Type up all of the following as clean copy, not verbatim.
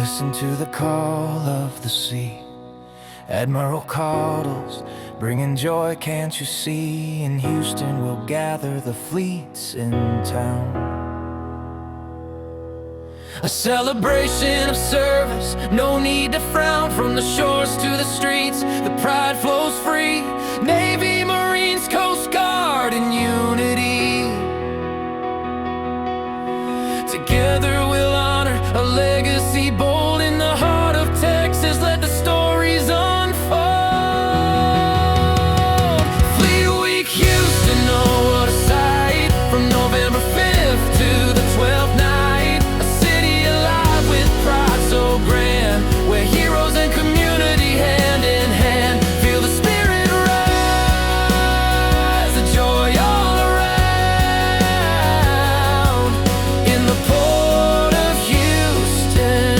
Listen to the call of the sea. Admiral Caudle's bringing joy, can't you see? In Houston we'll gather the fleets in town. A celebration of service, no need to frown. From the shores to the streets, the pride flows free. Navy, Marines, Coast Guard in unity. Together we'll honor a legacy bold in the heart of Texas. Let the stories unfold. Fleet Week Houston, oh what a sight. From November 5th to the 12th night, a city alive with pride so grand, where heroes and community hand in hand. Feel the spirit rise, the joy all around. In the port of Houston,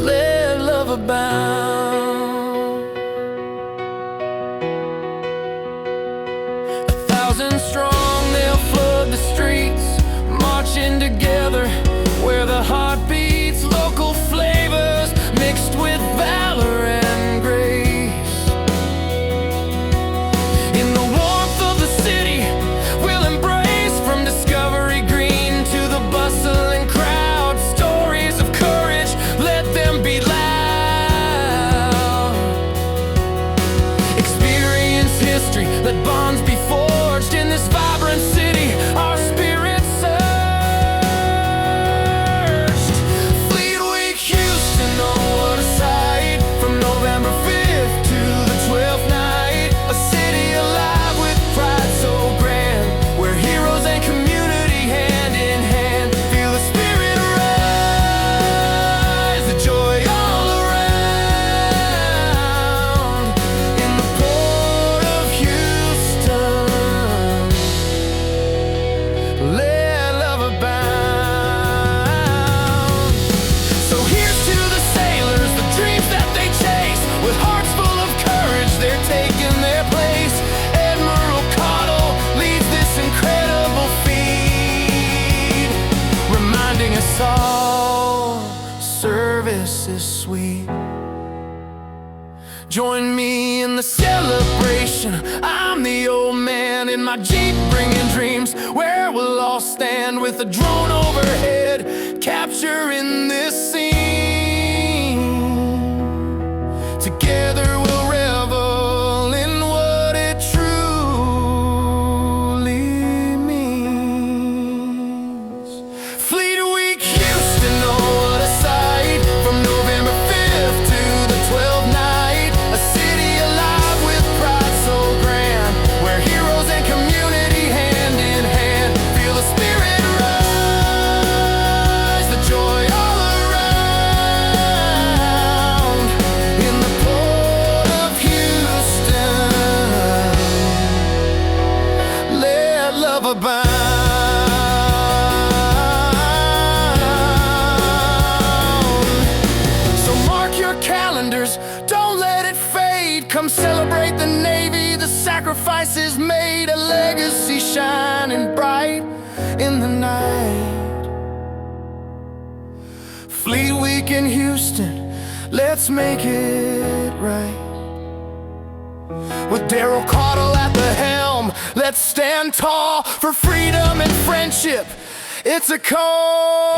let love abound. 1,000 strong, they'll flood the streets, marching together where the heart beats. Local flavors mixed with valor and grace. In the warmth of the city we'll embrace, from Discovery Green to the bustling crowd. Stories of courage, let them be loud. Experience history, let bonds be forged. In this vibrant city our spirits surged. Fleet Week Houston, oh what a sight. From November 5th to the 12th night, a city alive with pride so grand, where heroes and community hand in hand. Feel the spirit rise, the joy all around. In the port of Houston, let love abound. So here's to the sailors, the dreams that they chase. With hearts full of courage, they're taking their place. Admiral Caudle leads this incredible feat, reminding us all service is sweet. Join me in the celebration. I'm the old man in my Jeep, bringing dreams where we'll all stand, with a drone overhead, capturing this scene. Together we'll revel in what it truly means. Fleet Week Houston, oh what a sight. From November 5th to the 12th night, a city alive with pride so grand, where heroes and community hand in hand. Feel the spirit rise, the joy all around. In the port of Houston, let love abound. So mark your calendars, don't let it fade. Come celebrate the Navy, the sacrifices made, a legacy shining bright in the night. Fleet Week in Houston, let's make it right. With Daryl Caudle at the helm, let's stand tall for freedom and friendship. It's a call